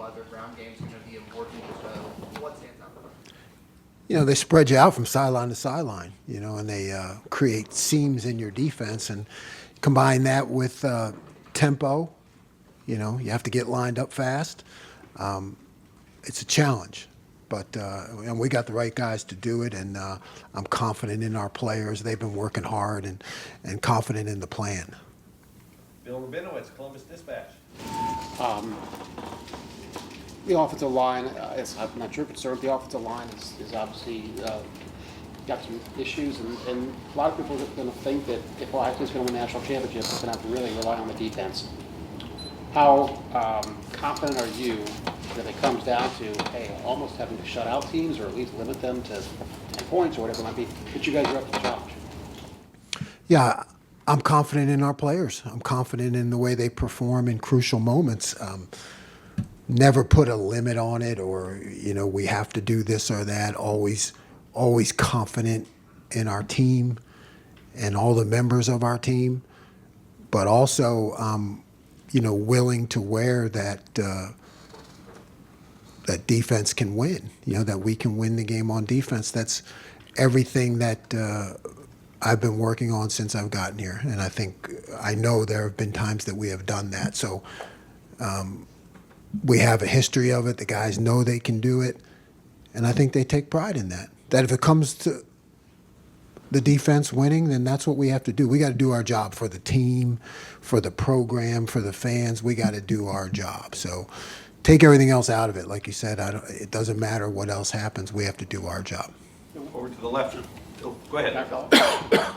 why their ground game is going to be important as well. What stands out? They spread you out from sideline to sideline, and they create seams in your defense and combine that with tempo. You have to get lined up fast. It's a challenge, but and we got the right guys to do it, and I'm confident in our players. They've been working hard and confident in the plan. Bill Rabinowitz, Columbus Dispatch. The offensive line, I'm not sure concerned with the offensive line is obviously got some issues, and a lot of people are going to think that if Washington's going to win national championship, it's going to have to really rely on the defense. How confident are you that it comes down to, hey, almost having to shut out teams or at least limit them to 10 points or whatever it might be, that you guys are up to the challenge? Yeah, I'm confident in our players. I'm confident in the way they perform in crucial moments. Never put a limit on it, or we have to do this or that. Always confident in our team and all the members of our team, but also willing to wear that that defense can win. That we can win the game on defense. That's everything that I've been working on since I've gotten here, and I know there have been times that we have done that. So. We have a history of it. The guys know they can do it, and I think they take pride in that. That if it comes to the defense winning, then that's what we have to do. We got to do our job for the team, for the program, for the fans. We got to do our job. So take everything else out of it. Like you said, it doesn't matter what else happens. We have to do our job. Over to the left. Oh, go ahead. Back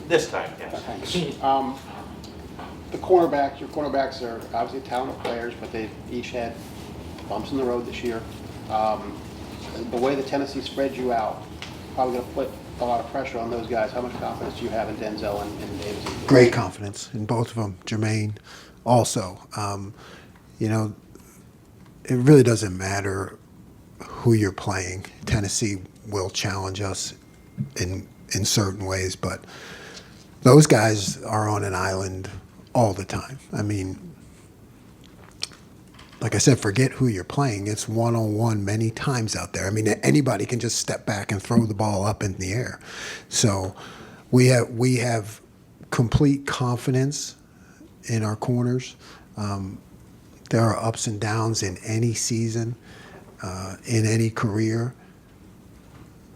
This time, yes. Thanks. Your cornerbacks are obviously talented players, but they've each had bumps in the road this year. The way that Tennessee spread you out, probably going to put a lot of pressure on those guys. How much confidence do you have in Denzel and Davis? Great confidence in both of them. Jermaine also. It really doesn't matter who you're playing. Tennessee will challenge us in certain ways, but those guys are on an island all the time. I mean, like I said, forget who you're playing. It's one-on-one many times out there. I mean, anybody can just step back and throw the ball up in the air. So we have complete confidence in our corners. There are ups and downs in any season, in any career.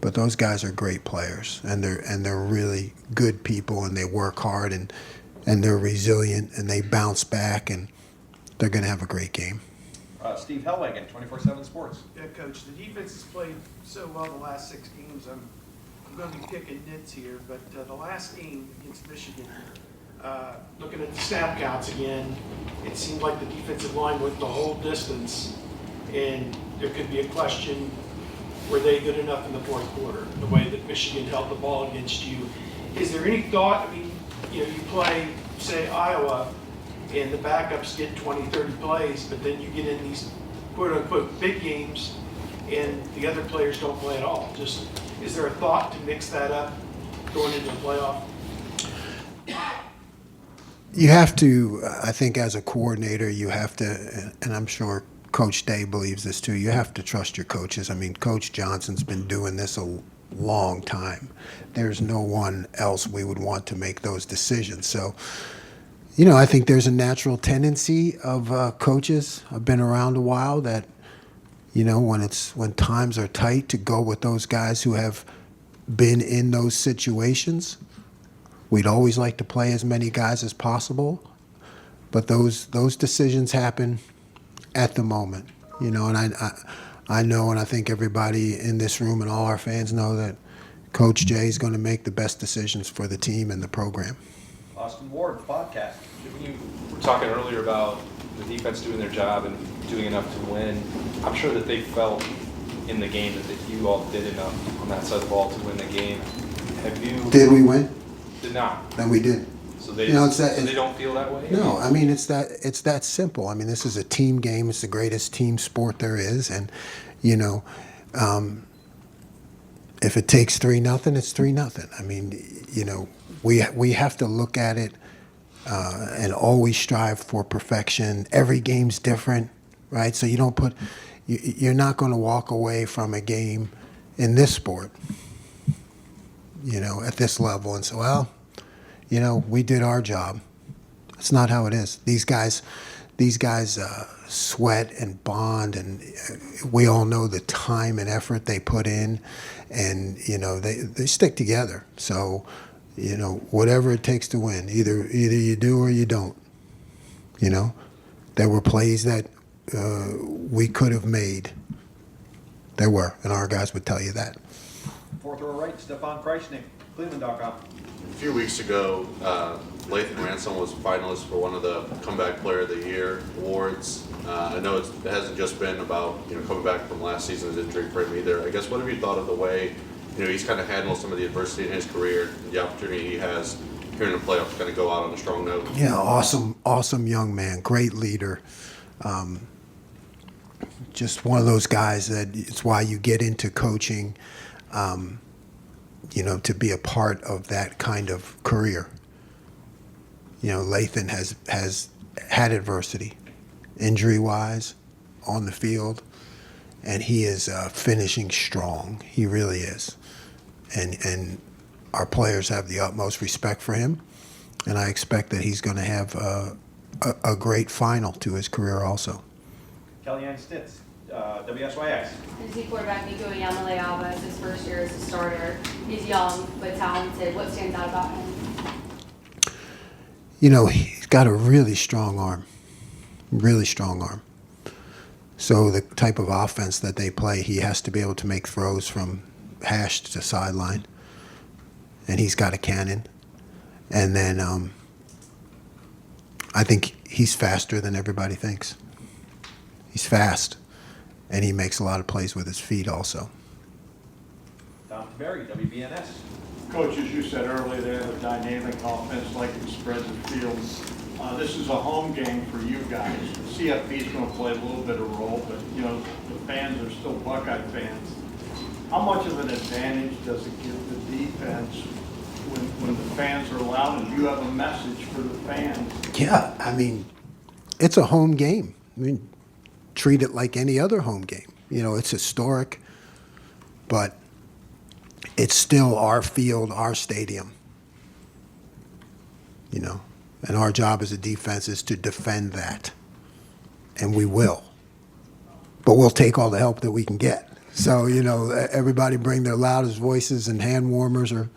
But those guys are great players, and they're really good people, and they work hard, and they're resilient, and they bounce back, and they're going to have a great game. Steve Hellwagen, 24/7 Sports. Yeah, Coach, the defense has played so well the last 6 games. I'm going to be picking nits here, but the last game against Michigan, looking at the snap counts again, it seemed like the defensive line went the whole distance, and there could be a question, were they good enough in the fourth quarter, the way that Michigan held the ball against you? Is there any thought, I mean, you play, say, Iowa, and the backups get 20, 30 plays, but then you get in these quote-unquote big games, and the other players don't play at all. Just, is there a thought to mix that up going into the playoff? You have to, I think as a coordinator, you have to, and I'm sure Coach Day believes this too, you have to trust your coaches. I mean, Coach Johnson's been doing this a long time. There's no one else we would want to make those decisions. So, I think there's a natural tendency of coaches, I've been around a while, that, when times are tight, to go with those guys who have been in those situations. We'd always like to play as many guys as possible, but those decisions happen at the moment, and I know, and I think everybody in this room and all our fans know that Coach Jay is going to make the best decisions for the team and the program. Austin Ward, podcast. When you were talking earlier about the defense doing their job and doing enough to win, I'm sure that they felt in the game that you all did enough on that side of the ball to win the game. Have you? Did we win? Did not. Then we did. So they, so they don't feel that way? No, I mean, it's that simple. I mean, this is a team game. It's the greatest team sport there is. And, if it takes 3-0, it's 3-0. I mean, we have to look at it and always strive for perfection. Every game's different. right? So you don't put, you're not going to walk away from a game in this sport, at this level and say, well, we did our job. That's not how it is. These guys sweat and bond, and we all know the time and effort they put in, and they stick together. So, whatever it takes to win, either you do or you don't. There were plays that we could have made. There were, and our guys would tell you that. Fourth row right, Stefan Kreisnick, Cleveland.com. A few weeks ago, Lathan Ransom was a finalist for one of the Comeback Player of the Year awards. I know it hasn't just been about coming back from last season's injury for him either. I guess what have you thought of the way he's kind of handled some of the adversity in his career, the opportunity he has here in the playoffs to kind of go out on a strong note? Yeah, awesome young man, great leader. Just one of those guys that it's why you get into coaching. To be a part of that kind of career. Lathan has had adversity, injury-wise, on the field, and he is finishing strong. He really is. And our players have the utmost respect for him, and I expect that he's going to have a great final to his career also. Kellyanne Stitz, WSYX. NC quarterback Nico Yamaleava is his first year as a starter. He's young but talented. What stands out about him? He's got a really strong arm. So the type of offense that they play, he has to be able to make throws from hash to sideline. And he's got a cannon. And then I think he's faster than everybody thinks. He's fast. And he makes a lot of plays with his feet also. Tom Taveri, WBNS. Coach, as you said earlier, they have a dynamic offense like it spreads the field. This is a home game for you guys. The CFP is going to play a little bit of a role, but the fans are still Buckeye fans. How much of an advantage does it give the defense when the fans are loud and you have a message for the fans? Yeah, it's a home game. Treat it like any other home game. It's historic, but it's still our field, our stadium. And our job as a defense is to defend that. And we will. But we'll take all the help that we can get. So, everybody bring their loudest voices and hand warmers or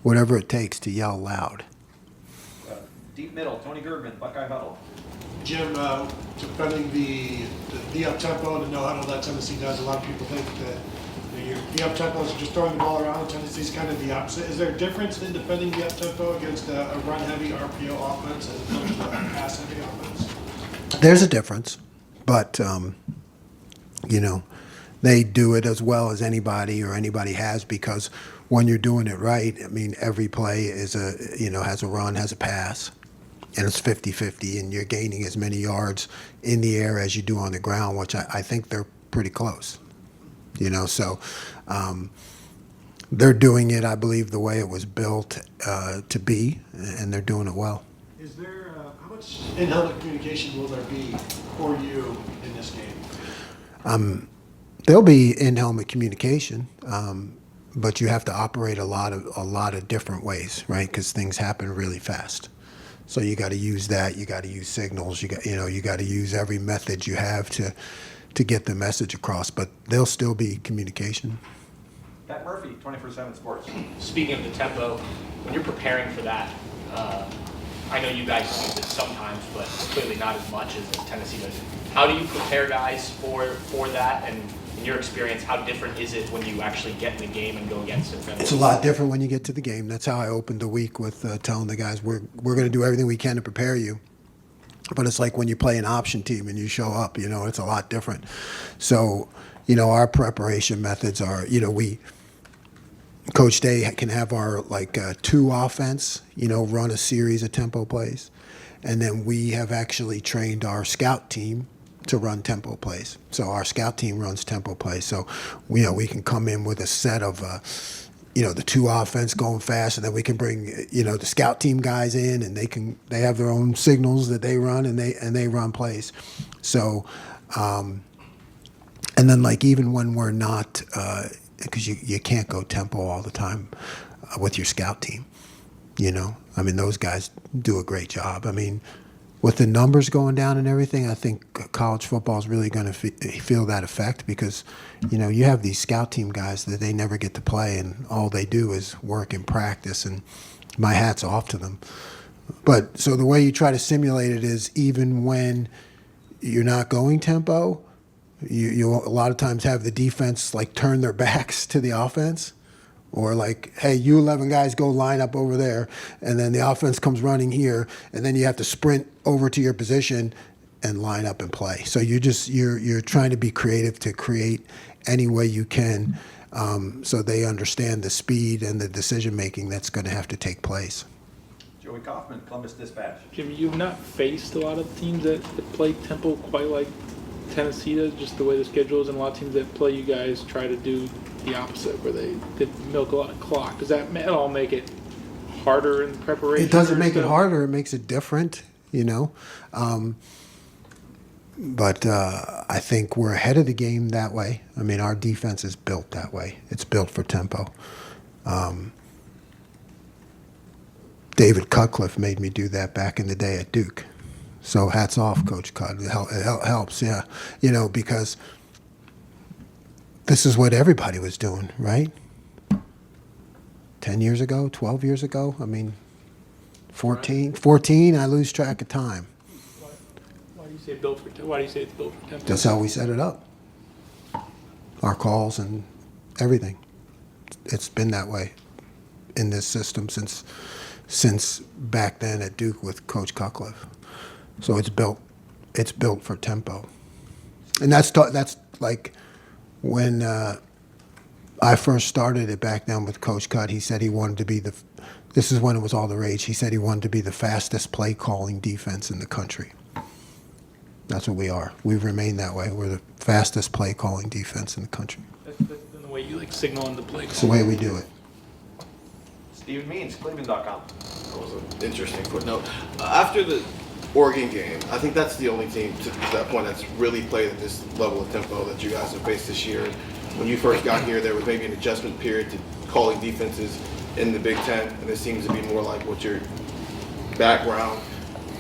whatever it takes to yell loud. Deep middle, Tony Girdman, Buckeye Huddle. Jim, defending the up-tempo and the no-huddle that Tennessee does, a lot of people think that the up-tempo is just throwing the ball around. Tennessee's kind of the opposite. Is there a difference in defending the up-tempo against a run-heavy RPO offense as opposed to a pass-heavy offense? There's a difference, but, they do it as well as anybody has because when you're doing it right, every play is has a run, has a pass. And it's 50-50, and you're gaining as many yards in the air as you do on the ground, which I think they're pretty close. So they're doing it, I believe, the way it was built to be, and they're doing it well. Is there how much in-helmet communication will there be for you in this game? There'll be in-helmet communication, but you have to operate a lot of different ways, right? Because things happen really fast. So you got to use that. You got to use signals. You got to use every method you have to get the message across. But there'll still be communication. Pat Murphy, 24/7 Sports. Speaking of the tempo, when you're preparing for that, I know you guys use it sometimes, but clearly not as much as Tennessee does. How do you prepare guys for that? And in your experience, how different is it when you actually get in the game and go against it? It's a lot different when you get to the game. That's how I opened the week with telling the guys we're going to do everything we can to prepare you. But it's like when you play an option team and you show up, it's a lot different. So, our preparation methods are, Coach Day can have our two offense, run a series of tempo plays. And then we have actually trained our scout team to run tempo plays. So our scout team runs tempo plays. So, we can come in with a set of, the two offense going fast, and then we can bring, the scout team guys in, and they have their own signals that they run, and they run plays. So And then, like, even when we're not, because you can't go tempo all the time with your scout team, you know? I mean, those guys do a great job. I mean, with the numbers going down and everything, I think college football is really going to feel that effect because, you know, you have these scout team guys that they never get to play and all they do is work and practice, and my hat's off to them. But so the way you try to simulate it is even when you're not going tempo, you a lot of times have the defense like turn their backs to the offense, or like, hey, you 11 guys go line up over there, and then the offense comes running here, and then you have to sprint over to your position and line up and play. So you're trying to be creative to create any way you can, so they understand the speed and the decision making that's going to have to take place. Joey Kaufman, Columbus Dispatch. Jim, you've not faced a lot of teams that play tempo quite like Tennessee does, just the way the schedule is, and a lot of teams that play you guys try to do the opposite, where they milk a lot of clock. Does that at all make it harder in preparation? It doesn't make it stuff? harder. It makes it different, you know. But I think we're ahead of the game that way. I mean, our defense is built that way. It's built for tempo. David Cutcliffe made me do that back in the day at Duke. So hats off, Coach Cut. It helps, yeah. You know, because this is what everybody was doing, right? 10 years ago, 12 years ago, I mean, 14, I lose track of time. Why do you say it's built for tempo? That's how we set it up. Our calls and everything. It's been that way in this system since back then at Duke with Coach Cutcliffe. So it's built for tempo. And that's like when I first started it back then with Coach Cut, he said he wanted to be this is when it was all the rage, he said he wanted to be the fastest play calling defense in the country. That's what we are. We've remained that way. We're the fastest play calling defense in the country. That's been the way you like signal in the play. It's the way we do it. Steven Means, Cleveland.com. That was an interesting footnote. After the Oregon game, I think that's the only team to that point that's really played at this level of tempo that you guys have faced this year. When you first got here, there was maybe an adjustment period to calling defenses in the Big Ten, and it seems to be more like what your background.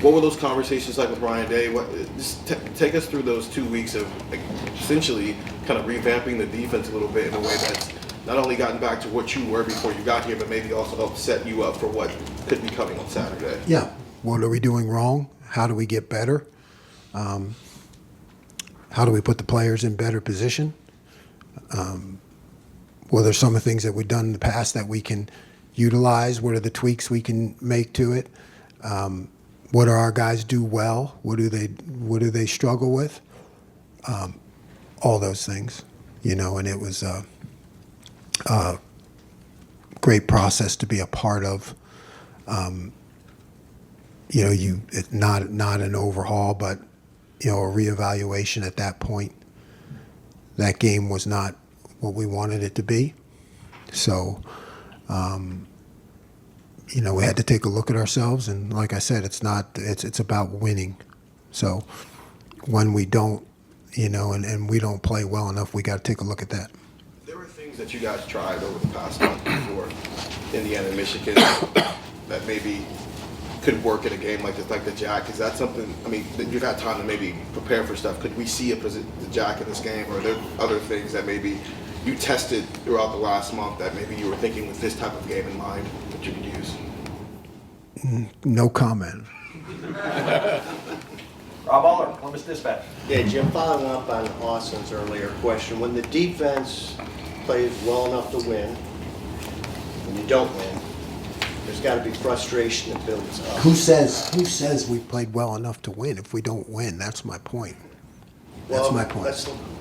What were those conversations like with Ryan Day? Just take us through those 2 weeks of essentially kind of revamping the defense a little bit in a way that's not only gotten back to what you were before you got here, but maybe also helped set you up for what could be coming on Saturday. Yeah. What are we doing wrong? How do we get better? How do we put the players in better position? What are some of the things that we've done in the past that we can utilize? What are the tweaks we can make to it? What do our guys do well? What do they struggle with? All those things, you know. And it was a great process to be a part of. You know, it's not an overhaul, but you know, a reevaluation at that point. That game was not what we wanted it to be, so you know, we had to take a look at ourselves. And like I said, it's about winning. So when we don't, you know, and we don't play well enough, we got to take a look at that. There were things that you guys tried over the past month before Indiana and Michigan that maybe could work in a game like this, like the Jack. Is that something, I mean, that you've had time to maybe prepare for stuff? Could we see the Jack in this game, or are there other things that maybe you tested throughout the last month that maybe you were thinking with this type of game in mind that you could use? No comment. Rob Aller, Columbus Dispatch. Yeah, Jim, following up on Austin's earlier question, when the defense plays well enough to win, when you don't win, there's got to be frustration that builds up. Who says we played well enough to win if we don't win? That's my point. That's my point.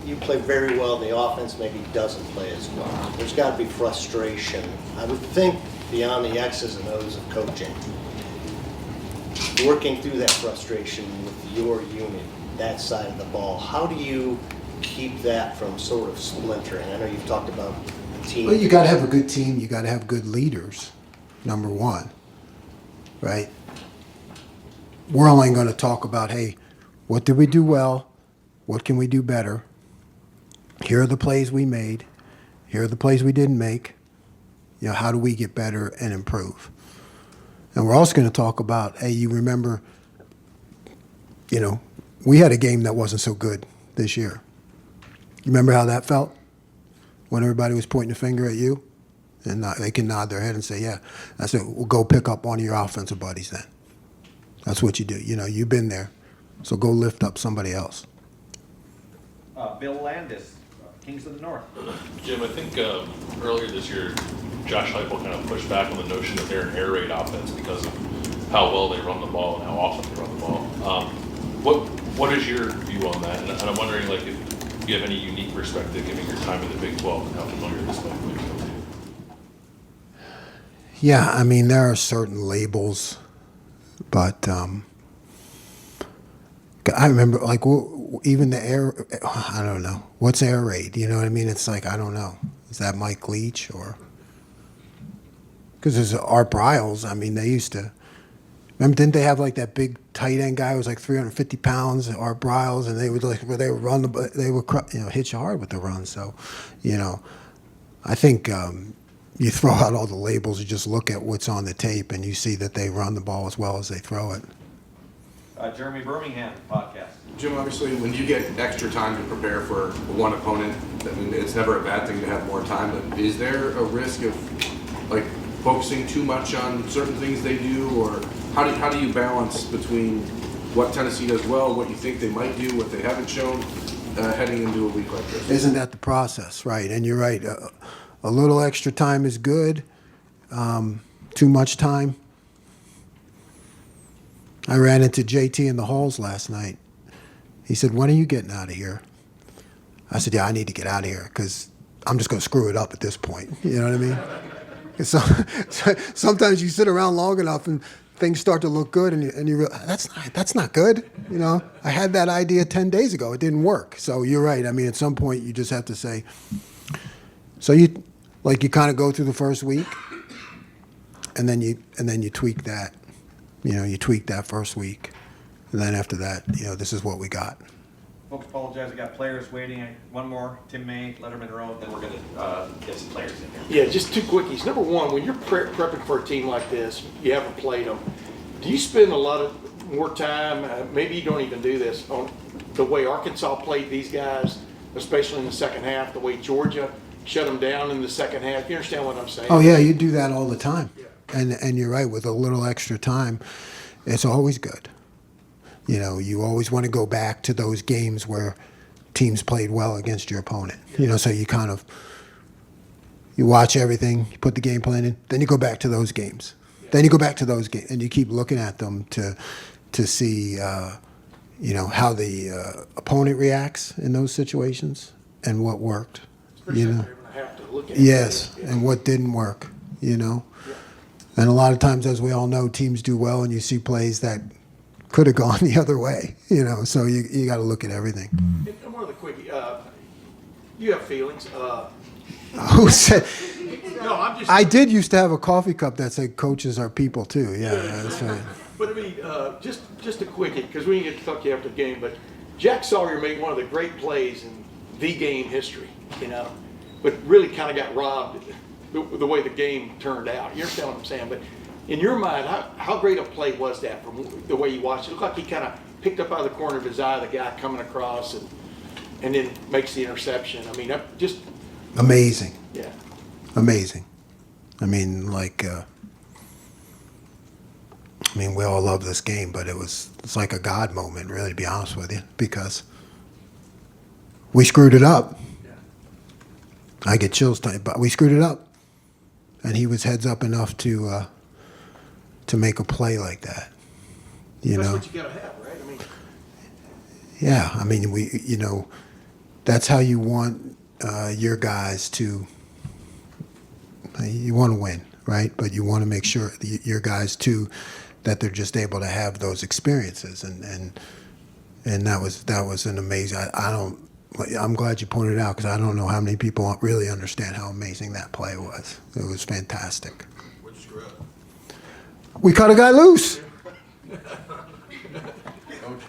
You play very well, the offense maybe doesn't play as well. There's got to be frustration. I would think beyond the X's and O's of coaching, working through that frustration with your unit, that side of the ball, how do you keep that from sort of splintering? I know you've talked about the team. Well, you got to have a good team. You got to have good leaders, number one, right? We're only going to talk about, hey, what did we do well? What can we do better? Here are the plays we made. Here are the plays we didn't make. You know, how do we get better and improve? And we're also going to talk about, hey, you remember, you know, we had a game that wasn't so good this year. You remember how that felt? When everybody was pointing a finger at you? And they can nod their head and say, yeah. I said, well, go pick up one of your offensive buddies then. That's what you do. You know, you've been there. So go lift up somebody else. Bill Landis, Kings of the North. Jim, I think earlier this year, Josh Heupel kind of pushed back on the notion that they're an air raid offense because of how well they run the ball and how often they run the ball. What is your view on that? And I'm wondering, like, if you have any unique perspective, given your time in the Big 12 and how familiar this might be. Yeah, I mean, there are certain labels, but I remember, like, even the air, I don't know. What's air raid? You know what I mean? It's like, I don't know. Is that Mike Leach or? Because there's Art Briles. I mean, they used to. Remember, didn't they have like that big tight end guy who was like 350 pounds, Art Briles, and they would run they would hit you hard with the run. So, you know, I think you throw out all the labels, you just look at what's on the tape, and you see that they run the ball as well as they throw it. Jeremy Birmingham podcast. Jim, obviously, when you get extra time to prepare for one opponent, I mean, it's never a bad thing to have more time, but is there a risk of, like, focusing too much on certain things they do, or how do you balance between what Tennessee does well, what you think they might do, what they haven't shown, heading into a week like this? Isn't that the process, right? And you're right. A little extra time is good. Too much time. I ran into JT in the halls last night. He said, when are you getting out of here? I said, yeah, I need to get out of here because I'm just going to screw it up at this point. You know what I mean? So, sometimes you sit around long enough and things start to look good and you realize, that's not good. You know, I had that idea 10 days ago. It didn't work. So you're right. I mean, at some point you just have to say, so you kind of go through the first week and then you tweak that. You know, you tweak that first week, and then after that, you know, this is what we got. Folks, apologize. I got players waiting. One more. Tim May, Letterman Road. Then we're going to get some players in here. Yeah, just two quickies. Number one, when you're prepping for a team like this, you haven't played them. Do you spend a lot of more time? Maybe you don't even do this on the way Arkansas played these guys, especially in the second half. The way Georgia shut them down in the second half. You understand what I'm saying? Oh yeah, you do that all the time. Yeah. And you're right, with a little extra time, it's always good. You know, you always want to go back to those games where teams played well against your opponent. You know, so you kind of, you watch everything, you put the game plan in, then you go back to those games. Then you go back to those games, and you keep looking at them to see, you know, how the opponent reacts in those situations and what worked. You know, yes, and what didn't work. You know. And a lot of times, as we all know, teams do well, and you see plays that could have gone the other way, you know, so you got to look at everything. And one other quickie, you have feelings. Who said? No, I'm just. I did used to have a coffee cup that said coaches are people too, yeah, that's right. But I mean, just a quickie, because we didn't get to talk to you after the game, but Jack Sawyer made one of the great plays in the game history, you know, but really kind of got robbed the way the game turned out. You understand what I'm saying? But in your mind, how great a play was that from the way you watched it? It looked like he kind of picked up out of the corner of his eye the guy coming across and then makes the interception. I mean, just amazing. Yeah. Amazing. I mean, like, we all love this game, but it's like a God moment, really, to be honest with you, because we screwed it up. I get chills, but we screwed it up. And he was heads up enough to make a play like that. You know. That's what you gotta have, right? I mean. Yeah, I mean, that's how you want your guys to. You want to win, right? But you want to make sure your guys too that they're just able to have those experiences, and that was an amazing. I'm glad you pointed it out, because I don't know how many people really understand how amazing that play was. It was fantastic. What'd you screw up? We cut a guy loose.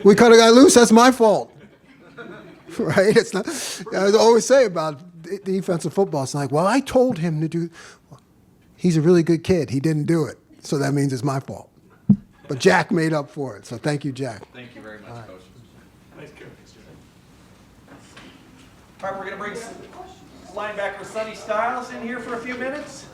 We cut a guy loose. That's my fault. right? It's not. I always say about defensive football. It's like, well, I told him to do. He's a really good kid. He didn't do it, so that means it's my fault. But Jack made up for it. So thank you, Jack. Thank you very much, Coach. Nice coach. All right, we're gonna bring linebacker Sonny Styles in here for a few minutes.